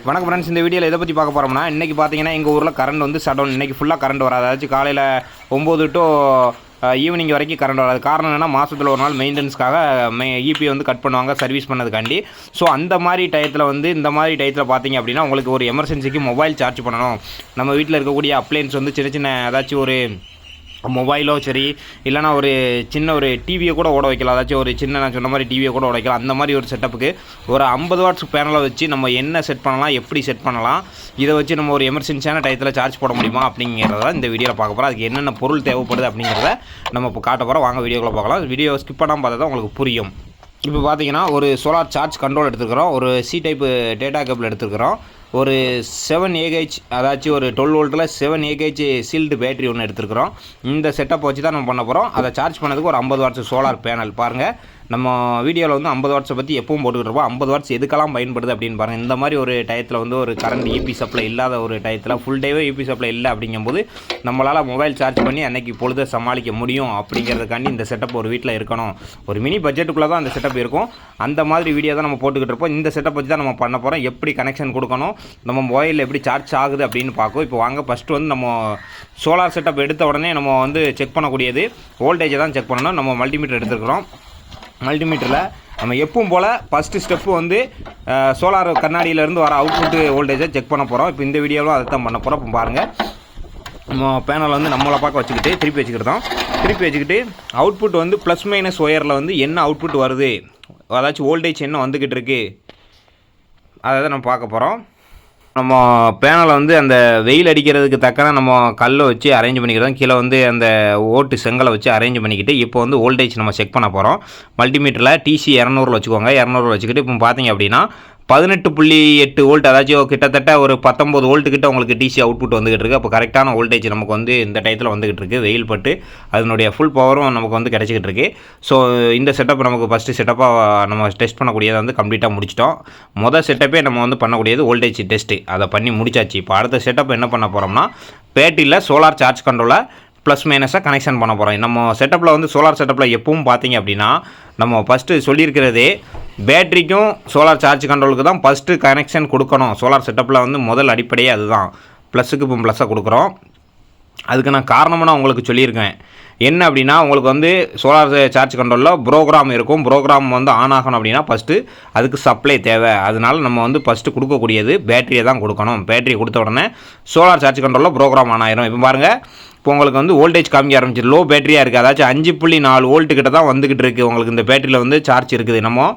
வணக்கம் ஃப்ரெண்ட்ஸ், இந்த வீடியோவில் எதை பற்றி பார்க்க போகிறோம்னா, இன்றைக்கி பார்த்தீங்கன்னா எங்கள் ஊரில் கரண்ட் வந்து ஷட்டவுன். இன்றைக்கி ஃபுல்லாக கரண்ட் வராது. அதாச்சும் காலையில் 9 டு ஈவினிங் வரைக்கும் கரண்ட் வராது. காரணம் என்னென்னா, மாதத்தில் ஒரு நாள் மெயின்டெனன்ஸ்க்காக இபி வந்து கட் பண்ணுவாங்க சர்வீஸ் பண்ணதுக்காண்டி. ஸோ அந்த மாதிரி டயத்தில் வந்து இந்த மாதிரி டயத்தில் பார்த்தீங்க அப்படின்னா, உங்களுக்கு ஒரு எமர்ஜென்சிக்கு மொபைல் சார்ஜ் பண்ணணும். நம்ம வீட்டில் இருக்கக்கூடிய அப்ளையன்ஸ் வந்து சின்ன சின்ன ஏதாச்சும் ஒரு மொபைலோ சரி, இல்லைனா ஒரு சின்ன ஒரு டிவியை கூட ஓட வைக்கலாம். அதாச்சும் ஒரு சின்ன நான் சொன்ன மாதிரி டிவியை கூட ஓட வைக்கலாம். அந்த மாதிரி ஒரு செட்டப்புக்கு ஒரு 50 வாட்ஸ் பேனலை வச்சு நம்ம என்ன செட் பண்ணலாம், எப்படி செட் பண்ணலாம், இதை வச்சு நம்ம ஒரு எமர்ஜென்சியான டயத்தில் சார்ஜ் போட முடியுமா அப்படிங்கிறத இந்த வீடியோவில் பார்க்க போகிறோம். அதுக்கு என்னென்ன பொருள் தேவைப்படுது அப்படிங்கிறத நம்ம இப்போ காட்ட போகிறோம். வாங்க வீடியோக்குள்ள பார்க்கலாம். வீடியோ ஸ்கிப் பண்ணாமல் பார்த்தா தான் உங்களுக்கு புரியும். இப்போ பார்த்தீங்கன்னா ஒரு சோலார் சார்ஜ் கண்ட்ரோல் எடுத்துக்கிறோம், ஒரு சி டைப்பு டேட்டா கேபிள் எடுத்துக்கிறோம், ஒரு 7 AH அதாச்சும் ஒரு 12 வோல்ட்டில் 7 AH சீல்டு பேட்டரி ஒன்று எடுத்துருக்குறோம். இந்த செட்டப் வச்சு தான் நம்ம பண்ண போகிறோம். அதை சார்ஜ் பண்ணதுக்கு ஒரு 50 வாட்ஸ் சோலார் பேனல். பாருங்கள், நம்ம வீடியோவில் வந்து 50 வாட்ஸை பற்றி எப்பவும் போட்டுக்கிட்டு இருப்போம். 50 வாட்ஸ் எதுக்கெல்லாம் பயன்படுது அப்படின்னு பாருங்கள். இந்த மாதிரி ஒரு டயத்தில் வந்து ஒரு கரண்ட் இபி சப்ளை இல்லாத ஒரு டயத்தில், ஃபுல் டேவே இபி சப்ளை இல்லை அப்படிங்கும்போது நம்மளால் மொபைல் சார்ஜ் பண்ணி அன்றைக்கி பொழுதை சமாளிக்க முடியும். அப்படிங்கிறதுக்காண்டி இந்த செட்டப் ஒரு வீட்டில் இருக்கணும். ஒரு மினி பட்ஜெட்டுக்குள்ளே தான் அந்த செட்டப் இருக்கும். அந்த மாதிரி வீடியோ தான் நம்ம போட்டுக்கிட்டு இருப்போம். இந்த செட்டப் வச்சு தான் நம்ம பண்ண போகிறோம். எப்படி கனெக்ஷன் கொடுக்கணும், நம்ம மொபைலில் எப்படி சார்ஜ் ஆகுது அப்படின்னு பார்க்கும். இப்போ வாங்க, ஃபஸ்ட்டு வந்து நம்ம சோலார் செட்டப் எடுத்த உடனே நம்ம வந்து செக் பண்ணக்கூடியது வோல்டேஜை தான் செக் பண்ணணும். நம்ம மல்டிமீட்டர் எடுத்துருக்குறோம். மல்டிமீட்டரில் நம்ம எப்பவும் போல் ஃபஸ்ட்டு ஸ்டெப்பு வந்து சோலார் கண்ணாடியிலேருந்து வர அவுட்புட்டு வோல்டேஜை செக் பண்ண போகிறோம். இப்போ இந்த வீடியோவில் அதை தான் பண்ண போகிறோம். இப்போ பாருங்கள், நம்ம பேனலை வந்து நம்மளை பார்க்க வச்சுக்கிட்டு திருப்பி வச்சுக்கிட்டு அவுட்புட் வந்து ப்ளஸ் மைனஸ் ஒயரில் வந்து என்ன அவுட்புட் வருது, அதாச்சும் வோல்டேஜ் என்ன வந்துக்கிட்டு இருக்குது, அதை தான் நம்ம பார்க்க போகிறோம். நம்ம பேனலை வந்து அந்த வெயில் அடிக்கிறதுக்கு தக்கன நம்ம கல்லை வச்சு அரேஞ்ச் பண்ணிக்கிறோம். கீழே வந்து அந்த ஓட்டு செங்கலை வச்சு அரேஞ்ச் பண்ணிக்கிட்டு இப்போ வந்து வோல்டேஜ் நம்ம செக் பண்ண போகிறோம். மல்டிமீட்டரில் TC 200 வச்சுக்கோங்க. 200 வச்சுக்கிட்டு இப்போ பார்த்தீங்க அப்படின்னா 18.8 வோல்ட், அதாச்சும் கிட்டத்தட்ட ஒரு 19 வோல்ட்டு கிட்ட உங்களுக்கு TC அவுட்புட் வந்துகிட்டு இருக்குது. அப்போ கரெக்டான வோல்டேஜ் நமக்கு வந்து இந்த டயத்தில் வந்துகிட்டு இருக்குது. வெயில் பட்டு அதனுடைய ஃபுல் பவரும் நமக்கு வந்து கிடச்சிக்கிட்டு இருக்குது. ஸோ இந்த செட்டப் நமக்கு ஃபஸ்ட்டு செட்டப்பாக நம்ம டெஸ்ட் பண்ணக்கூடியதை வந்து கம்ப்ளீட்டாக முடிச்சிட்டோம். மொதல் செட்டப்பே நம்ம வந்து பண்ணக்கூடியது வோல்டேஜ் டெஸ்ட்டு, அதை பண்ணி முடிச்சாச்சு. இப்போ அடுத்த செட்டப் என்ன பண்ண போகிறோம்னா, பேட்டரியில் சோலார் சார்ஜ் கண்ட்ரோலை ப்ளஸ் மைனஸாக கனெக்ஷன் பண்ண போகிறோம். நம்ம செட்டப்பில் வந்து சோலார் செட்டப்பில் எப்பவும் பார்த்தீங்க அப்படின்னா, நம்ம ஃபஸ்ட்டு சொல்லியிருக்கிறதே பேட்டரிக்கும் சோலார் சார்ஜ் கண்ட்ரோலுக்கு தான் ஃபஸ்ட்டு கனெக்ஷன் கொடுக்கணும். சோலார் செட்டப்பில் வந்து முதல் அடிப்படையே அதுதான். ப்ளஸுக்கு இப்போ ப்ளஸ்ஸாக கொடுக்குறோம். அதுக்கு நான் காரணமாக உங்களுக்கு சொல்லியிருக்கேன். என்ன அப்படின்னா, உங்களுக்கு வந்து சோலார் சார்ஜ் கண்ட்ரோலில் ப்ரோக்ராம் இருக்கும். ப்ரோக்ராம் வந்து ஆன் ஆகணும் அப்படின்னா ஃபஸ்ட்டு அதுக்கு சப்ளை தேவை. அதனால் நம்ம வந்து ஃபஸ்ட்டு கொடுக்கக்கூடியது பேட்டரியை தான் கொடுக்கணும். பேட்டரியை கொடுத்த உடனே சோலார் சார்ஜ் கண்ட்ரோலில் ப்ரோக்ராம் ஆன் ஆயிரும். இப்போ பாருங்கள், இப்போ உங்களுக்கு வந்து வோல்டேஜ் காமிக்க ஆரம்பிச்சிடும். லோ பேட்டரியாக இருக்குது, அதாச்சும் 5.4 வோல்ட்டு கிட்ட தான் வந்துக்கிட்டு இருக்குது. உங்களுக்கு இந்த பேட்டரியில் வந்து சார்ஜ் இருக்குது. நம்ம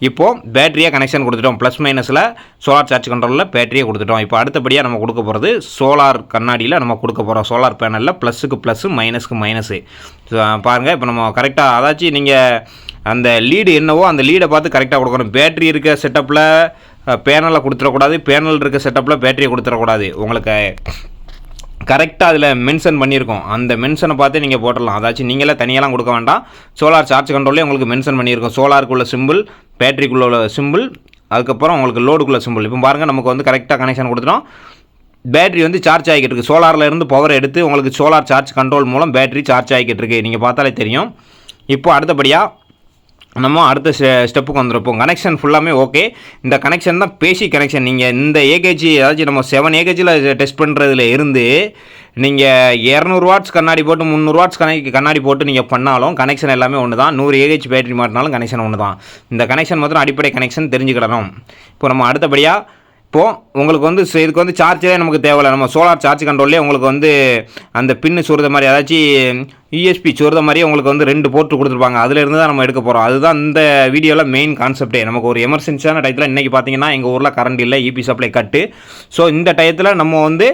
இப்போது பேட்டரியாக கனெக்ஷன் கொடுத்துட்டோம். ப்ளஸ் மைனஸில் சோலார் சார்ஜ் கண்ட்ரோலில் பேட்டரியை கொடுத்துட்டோம். இப்போ அடுத்தபடியாக நம்ம கொடுக்க போகிறது சோலார் கண்ணாடியில் நம்ம கொடுக்க போகிறோம். சோலார் பேனலில் ப்ளஸுக்கு ப்ளஸ்ஸு மைனஸுக்கு மைனஸு. பாருங்கள், இப்போ நம்ம கரெக்டாக அதாச்சும் நீங்கள் அந்த லீடு என்னவோ அந்த லீடை பார்த்து கரெக்டாக கொடுக்கணும். பேட்டரி இருக்க செட்டப்பில் பேனலை கொடுத்துடக்கூடாது, பேனல் இருக்க செட்டப்பில் பேட்டரியை கொடுத்துடக்கூடாது. உங்களுக்கு கரெக்டாக அதில் மென்ஷன் பண்ணியிருக்கோம். அந்த மென்ஷனை பார்த்து நீங்கள் போட்டுடலாம். அதாச்சும் நீங்களே தனியெல்லாம் கொடுக்க வேண்டாம். சோலார் சார்ஜ் கண்ட்ரோலே உங்களுக்கு மென்ஷன் பண்ணியிருக்கோம். சோலாருக்குள்ள சிம்பிள், பேட்டரிக்குள்ள உள்ள சிம்பிள், அதுக்கப்புறம் உங்களுக்கு லோடுக்குள்ள சிம்பிள். இப்போ பாருங்கள், நமக்கு வந்து கரெக்டாக கனெக்ஷன் கொடுத்துட்டோம். பேட்டரி வந்து சார்ஜ் ஆகிக்கிட்டு இருக்குது. சோலாரில் இருந்து பவர் எடுத்து உங்களுக்கு சோலார் சார்ஜ் கண்ட்ரோல் மூலம் பேட்டரி சார்ஜ் ஆகிக்கிட்டு இருக்குது. நீங்கள் பார்த்தாலே தெரியும். இப்போ அடுத்தபடியாக நம்ம அடுத்த ஸ்டெப்புக்கு வந்துருப்போம். கனெக்ஷன் ஃபுல்லாமே ஓகே. இந்த கனெக்ஷன் தான் பேசிக் கனெக்ஷன். நீங்கள் இந்த ஏகேஜி, அதாச்சும் நம்ம 7 AHல் டெஸ்ட் பண்ணுறதுல இருந்து நீங்கள் 200 வாட்ஸ் கண்ணாடி போட்டு 300 வாட்ஸ் கண்ணாடி போட்டு நீங்கள் பண்ணாலும் கனெக்ஷன் எல்லாமே ஒன்று தான். 100 AH பேட்டரி மாட்டினாலும் கனெக்ஷன் ஒன்று தான். இந்த கனெக்ஷன் மாத்திரம் அடிப்படை கனெக்ஷன் தெரிஞ்சுக்கிடணும். இப்போ நம்ம அடுத்தபடியாக இப்போது உங்களுக்கு வந்து இதுக்கு வந்து சார்ஜரே நமக்கு தேவையில்லை. நம்ம சோலார் சார்ஜ் கண்ட்ரோல்லே உங்களுக்கு வந்து அந்த பின்னு சொருத மாதிரி, அதாச்சும் USB சொருத மாதிரியே உங்களுக்கு வந்து 2 போர்ட்டு கொடுத்துருப்பாங்க. அதிலிருந்து தான் நம்ம எடுக்க போகிறோம். அதுதான் இந்த வீடியோவில் மெயின் கான்செப்டே. நமக்கு ஒரு எமர்ஜென்சியான டயத்தில் இன்றைக்கி பார்த்தீங்கன்னா எங்கள் ஊரில் கரண்ட் இல்லை, இபி சப்ளை கட்டு. ஸோ இந்த டயத்தில் நம்ம வந்து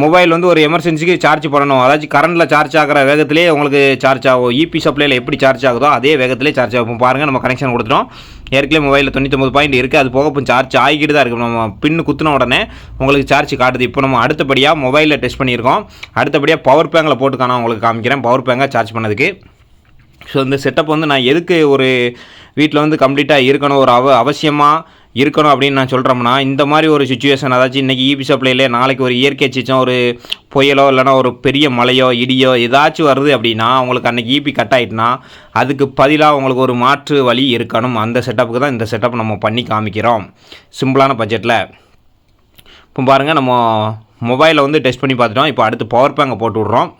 மொபைல் வந்து ஒரு எமர்ஜென்சிக்கு சார்ஜ் பண்ணணும். அதாச்சும் கரண்டில் சார்ஜ் ஆகிற வேகத்திலே உங்களுக்கு சார்ஜ் ஆகும். இபி சப்ளையில் எப்படி சார்ஜ் ஆகுதோ அதே வேகத்திலே சார்ஜ் ஆகும். பாருங்கள், நம்ம கனெக்ஷன் கொடுத்துட்டோம். ஏற்கனவே மொபைலில் 99 பாயிண்ட் இருக்குது. அது போக இப்போ சார்ஜ் ஆகிக்கிட்டு தான் இருக்குது. நம்ம பின்னு குத்தின உடனே உங்களுக்கு சார்ஜ் காட்டுது. இப்போ நம்ம அடுத்தபடியாக மொபைலில் டெஸ்ட் பண்ணியிருக்கோம். அடுத்தபடியாக பவர் பேங்கில் போட்டுக்கான உங்களுக்கு காமிக்கிறேன், பவர் பேங்கை சார்ஜ் பண்ணதுக்கு. ஸோ இந்த செட்டப் வந்து நான் எதுக்கு ஒரு வீட்டில் வந்து கம்ப்ளீட்டாக இருக்கணும், ஒரு அவசியமாக இருக்கணும் அப்படின்னு நான் சொல்கிறோம்னா, இந்த மாதிரி ஒரு சுச்சுவேஷன், அதாச்சும் இன்றைக்கி இபி சப்ளைலே நாளைக்கு ஒரு இயற்கை சீச்சம், ஒரு புயலோ இல்லைனா ஒரு பெரிய மழையோ இடியோ ஏதாச்சும் வருது அப்படின்னா, உங்களுக்கு அன்றைக்கி இபி கட் ஆகிட்டுனா அதுக்கு பதிலாக உங்களுக்கு ஒரு மாற்று வழி இருக்கணும். அந்த செட்டப்புக்கு தான் இந்த செட்டப் நம்ம பண்ணி காமிக்கிறோம் சிம்பிளான பட்ஜெட்டில். இப்போ பாருங்கள் நம்ம மொபைலில் வந்து டெஸ்ட் பண்ணி பார்த்துட்டோம். இப்போ அடுத்து பவர் பேங்கை போட்டு விட்றோம்.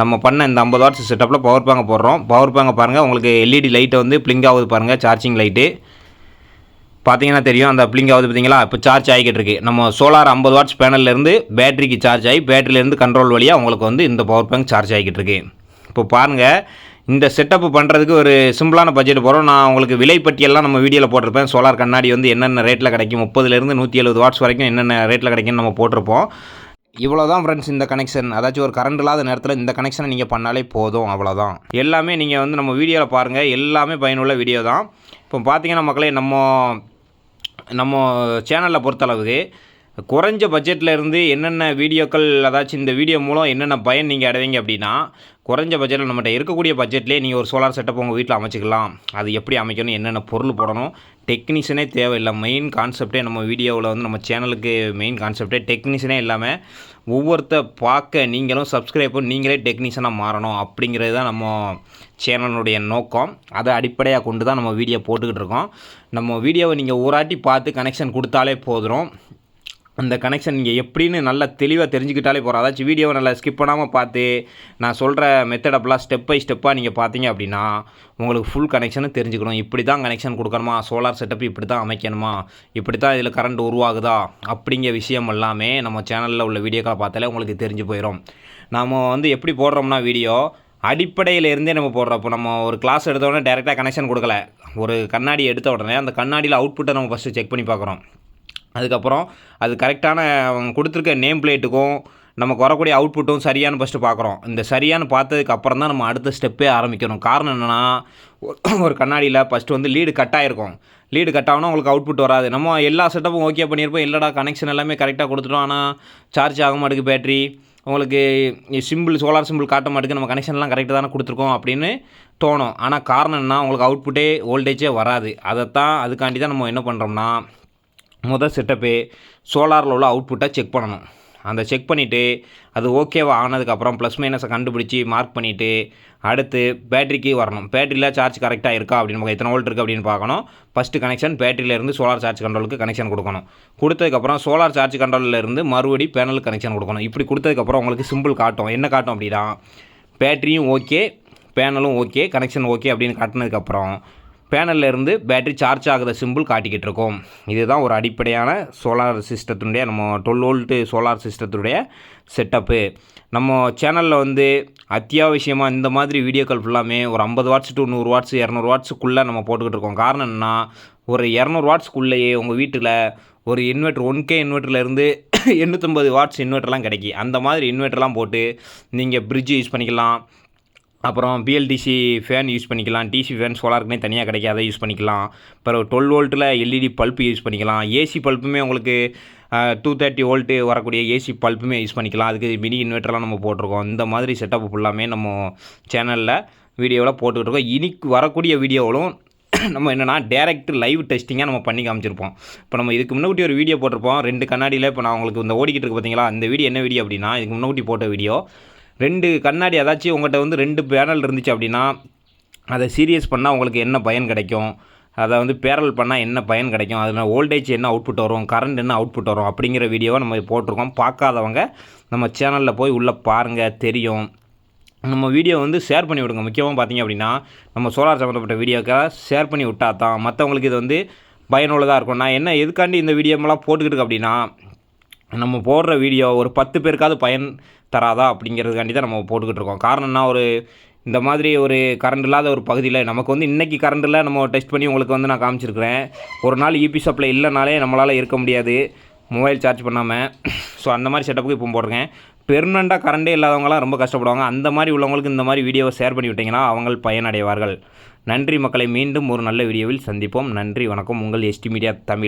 நம்ம பண்ண இந்த 50 வாட்ஸ் செட்டப்பில் பவர் பேங்கை போடுறோம். பவர் பேங்கை பாருங்கள், உங்களுக்கு எல்இடி லைட்டை வந்து பிளிங்க் ஆகுது பாருங்கள், சார்ஜிங் லைட்டு பார்த்தீங்கன்னா தெரியும். அந்த பிளிங்க் ஆகுது பார்த்தீங்களா, இப்போ சார்ஜ் ஆகிக்கிட்டு இருக்குது. நம்ம சோலார் 50 வாட்ஸ் பேனல்லேருந்து பேட்டரிக்கு சார்ஜ் ஆகி பேட்டரியிலேருந்து கண்ட்ரோல் வழியாக உங்களுக்கு வந்து இந்த பவர் பேங்க் சார்ஜ் ஆகிக்கிட்டு இருக்குது. இப்போ பாருங்கள், இந்த செட்டப்பு பண்ணுறதுக்கு ஒரு சிம்பிளான பட்ஜெட் போகிறோம். நான் உங்களுக்கு விலை பட்டியெல்லாம் நம்ம வீடியோவில் போட்டிருப்பேன். சோலார் கண்ணாடி வந்து என்னென்ன ரேட்டில் கிடைக்கும், 30லேருந்து 170 வாட்ஸ் வரைக்கும் என்னென்ன ரேட்டில் கிடைக்கும்னு நம்ம போட்டிருப்போம். இவ்வளோதான் ஃப்ரெண்ட்ஸ் இந்த கனெக்ஷன். அதாச்சும் ஒரு கரண்ட் இல்லாத நேரத்தில் இந்த கனெக்ஷனை நீங்கள் பண்ணாலே போதும், அவ்வளோதான். எல்லாமே நீங்கள் வந்து நம்ம வீடியோவில் பாருங்கள், எல்லாமே பயனுள்ள வீடியோ தான். இப்போ பார்த்தீங்கன்னா மக்களே, நம்ம சேனலில் பொறுத்தளவுக்கு குறைஞ்ச பட்ஜெட்டில் இருந்து என்னென்ன வீடியோக்கள், அதாச்சும் இந்த வீடியோ மூலம் என்னென்ன பயன் நீங்கள் அடைவீங்க அப்படின்னா, குறைஞ்ச பட்ஜெட்டில் நம்மகிட்ட இருக்கக்கூடிய பட்ஜெட்லேயே நீங்கள் ஒரு சோலார் செட்டப் உங்கள் வீட்டில் அமைச்சிக்கலாம். அது எப்படி அமைக்கணும், என்னென்ன பொருள் போடணும், டெக்னீஷியனே தேவையில்லை. மெயின் கான்செப்டே நம்ம வீடியோவில் வந்து நம்ம சேனலுக்கு மெயின் கான்செப்டே டெக்னீஷியனே இல்லாமல் ஒவ்வொருத்தர் பார்க்க நீங்களும் சப்ஸ்கிரைபர் நீங்களே டெக்னீஷியனாக மாறணும் அப்படிங்கிறது தான் நம்ம சேனலுடைய நோக்கம். அதை அடிப்படையாக கொண்டு தான் நம்ம வீடியோ போட்டுக்கிட்டு இருக்கோம். நம்ம வீடியோவை நீங்கள் ஊராட்டி பார்த்து கனெக்ஷன் கொடுத்தாலே போதும். அந்த கனெக்ஷன் நீங்கள் எப்படின்னு நல்லா தெளிவாக தெரிஞ்சுக்கிட்டாலே போகிறோம். அதாச்சும் வீடியோவை நல்லா ஸ்கிப் பண்ணாமல் பார்த்து நான் சொல்கிற மெத்தடப்லாம் ஸ்டெப் பை ஸ்டெப்பாக நீங்கள் பார்த்தீங்க அப்படின்னா உங்களுக்கு ஃபுல் கனெக்ஷனும் தெரிஞ்சுக்கணும். இப்படி தான் கனெக்ஷன் கொடுக்கணுமா, சோலார் செட்டப் இப்படி தான் அமைக்கணுமா, இப்படி தான் இதில் கரண்ட் உருவாகுதா அப்படிங்கிற விஷயம் எல்லாமே நம்ம சேனலில் உள்ள வீடியோக்களை பார்த்தாலே உங்களுக்கு தெரிஞ்சு போயிடும். நம்ம வந்து எப்படி போடுறோம்னா வீடியோ அடிப்படையில் இருந்தே நம்ம போடுறோம். இப்போ நம்ம ஒரு கிளாஸ் எடுத்த உடனே டேரெக்டாக கனெக்ஷன் கொடுக்கல. ஒரு கண்ணாடி எடுத்த உடனே அந்த கண்ணாடியில் அவுட்புட்டை நம்ம ஃபஸ்ட்டு செக் பண்ணி பார்க்குறோம். அதுக்கப்புறம் அது கரெக்டான கொடுத்துருக்க நேம் பிளேட்டுக்கும் நமக்கு வரக்கூடிய அவுட்புட்டும் சரியானு ஃபஸ்ட்டு பார்க்குறோம். இந்த சரியானு பார்த்ததுக்கு அப்புறம் தான் நம்ம அடுத்த ஸ்டெப்பே ஆரம்பிக்கணும். காரணம் என்னென்னா, ஒரு கண்ணாடியில் ஃபஸ்ட்டு வந்து லீடு கட் ஆகிருக்கும். லீடு கட் ஆகுனா உங்களுக்கு அவுட்புட் வராது. நம்ம எல்லா செட்டப்பும் ஓகே பண்ணியிருப்போம், இல்லைடா கனெக்ஷன் எல்லாமே கரெக்டாக கொடுத்துட்டோம், ஆனால் சார்ஜ் ஆக மாட்டேங்குது பேட்ரி, உங்களுக்கு சோலார் சிம்பிள் காட்ட மாட்டேங்குது, நம்ம கனெக்ஷன்லாம் கரெக்டாக தானே கொடுத்துருக்கோம் அப்படின்னு தோணும். ஆனால் காரணம் என்ன, உங்களுக்கு அவுட்புட்டே வோல்டேஜே வராது. அதுக்காண்டி தான் நம்ம என்ன பண்ணுறோம்னா, முதல் செட்டப்பு சோலாரில் உள்ள அவுட்புட்டை செக் பண்ணணும். அந்த செக் பண்ணிவிட்டு அது ஓகேவா ஆனதுக்கப்புறம் ப்ளஸ் மைனஸை கண்டுபிடிச்சி மார்க் பண்ணிவிட்டு அடுத்து பேட்டரிக்கு வரணும். பேட்டரியில் சார்ஜ் கரெக்டாக இருக்கா அப்படின்னு நமக்கு எத்தனை வோல்ட் இருக்குது அப்படின்னு பார்க்கணும். ஃபஸ்ட்டு கனெக்ஷன் பேட்டரியிலேருந்து சோலார் சார்ஜ் கண்ட்ரோலுக்கு கனெக்ஷன் கொடுக்கணும். கொடுத்ததுக்கப்புறம் சோலார் சார்ஜ் கண்ட்ரோலிலேருந்து மறுபடி பேனலுக்கு கனெக்ஷன் கொடுக்கணும். இப்படி கொடுத்ததுக்கப்புறம் உங்களுக்கு சிம்பிள் காட்டும். என்ன காட்டும் அப்படின்னா, பேட்டரியும் ஓகே, பேனலும் ஓகே, கனெக்ஷன் ஓகே அப்படின்னு காட்டினதுக்கப்புறம் பேனலில் இருந்து பேட்டரி சார்ஜ் ஆகுத சிம்பிள் காட்டிக்கிட்டு இருக்கோம். இதுதான் ஒரு அடிப்படையான சோலார் சிஸ்டத்தினுடைய, நம்ம 12 வோல்ட்டு சோலார் சிஸ்டத்துடைய செட்டப்பு. நம்ம சேனலில் வந்து அத்தியாவசியமாக இந்த மாதிரி வீடியோக்கள் ஃபுல்லாமே ஒரு 50 வாட்ஸ் டு 100 வாட்ஸ் 200 வாட்ஸுக்குள்ளே நம்ம போட்டுக்கிட்டு இருக்கோம். காரணம் என்னென்னா, ஒரு 200 வாட்ஸ்க்குள்ளேயே உங்கள் வீட்டில் ஒரு இன்வெர்ட்ரு 1K இன்வெர்ட்டர்லேருந்து 850 வாட்ஸ் இன்வெர்ட்டர்லாம் கிடைக்கி. அந்த மாதிரி இன்வெர்ட்டர்லாம் போட்டு நீங்கள் ஃப்ரிட்ஜ் யூஸ் பண்ணிக்கலாம், அப்புறம் பிஎல்டிசி ஃபேன் யூஸ் பண்ணிக்கலாம், டிசி ஃபேன் சோலாருக்குனே தனியாக கிடைக்கும், அதை யூஸ் பண்ணிக்கலாம். அப்புறம் 12 வோல்ட்டில் எல்இடி பல்ப்பு யூஸ் பண்ணிக்கலாம். ஏசி பல்ப்புமே உங்களுக்கு 230 வோல்ட்டு வரக்கூடிய ஏசி பல்ப்புமே யூஸ் பண்ணிக்கலாம். அதுக்கு மினி இன்வெர்ட்டர்லாம் நம்ம போட்டிருக்கோம். இந்த மாதிரி செட்டப் ஃபுல்லாமே நம்ம சேனலில் வீடியோவில் போட்டுக்கிட்டுருக்கோம். இனிக்கு வரக்கூடிய வீடியோவிலும் நம்ம என்னென்னா டேரெக்ட் லைவ் டெஸ்டிங்காக நம்ம பண்ணி காமிச்சிருப்போம். இப்போ நம்ம இதுக்கு முன்னாடி ஒரு வீடியோ போட்டிருப்போம் 2 கண்ணாடியில். இப்போ நான் உங்களுக்கு இந்த ஓடிக்கிட்டு இருக்கு பார்த்தீங்களா, இந்த வீடியோ என்ன வீடியோ அப்படின்னா, இதுக்கு முன்னாடி போட்ட வீடியோ 2 கண்ணாடி. அதாச்சும் உங்கள்கிட்ட வந்து 2 பேனல் இருந்துச்சு அப்படின்னா அதை சீரியஸ் பண்ணால் உங்களுக்கு என்ன பயன் கிடைக்கும், அதை வந்து பேரல் பண்ணால் என்ன பயன் கிடைக்கும், அதில் வோல்டேஜ் என்ன அவுட்புட் வரும், கரண்ட் என்ன அவுட்புட் வரும் அப்படிங்கிற வீடியோவை நம்ம போட்டிருக்கோம். பார்க்காதவங்க நம்ம சேனலில் போய் உள்ளே பாருங்கள், தெரியும். நம்ம வீடியோ வந்து ஷேர் பண்ணி விடுங்க. முக்கியமாக பார்த்தீங்க அப்படின்னா நம்ம சோலார் சம்மந்தப்பட்ட வீடியோக்காக ஷேர் பண்ணி விட்டால் தான் மற்றவங்களுக்கு இது வந்து பயனுள்ளதாக இருக்கும். நான் என்ன எதுக்காண்டி இந்த வீடியோமெல்லாம் போட்டுக்கிட்டு அப்படின்னா, நம்ம போடுற வீடியோ ஒரு 10 பேருக்காவது பயன் தராதா அப்படிங்கிறதுக்காண்டி தான் நம்ம போட்டுக்கிட்டு இருக்கோம். காரணம்னா, இந்த மாதிரி ஒரு கரண்ட் இல்லாத ஒரு பகுதியில் நமக்கு வந்து இன்றைக்கி கரண்டில் நம்ம டெஸ்ட் பண்ணி உங்களுக்கு வந்து நான் காமிச்சிருக்கிறேன். ஒரு நாள் இபி சப்ளை இல்லைனாலே நம்மளால் இருக்க முடியாது மொபைல் சார்ஜ் பண்ணாமல். ஸோ அந்த மாதிரி செட்டப்புக்கு இப்போ போடுறேன். பெர்மனெண்ட்டாக கரண்டே இல்லாதவங்களாம் ரொம்ப கஷ்டப்படுவாங்க. அந்த மாதிரி உள்ளவங்களுக்கு இந்த மாதிரி வீடியோவை ஷேர் பண்ணி விட்டிங்கன்னா அவங்க பயனடைவார்கள். நன்றி மக்களை, மீண்டும் ஒரு நல்ல வீடியோவில் சந்திப்போம். நன்றி, வணக்கம். உங்கள் எஸ்டி மீடியா தமிழ்.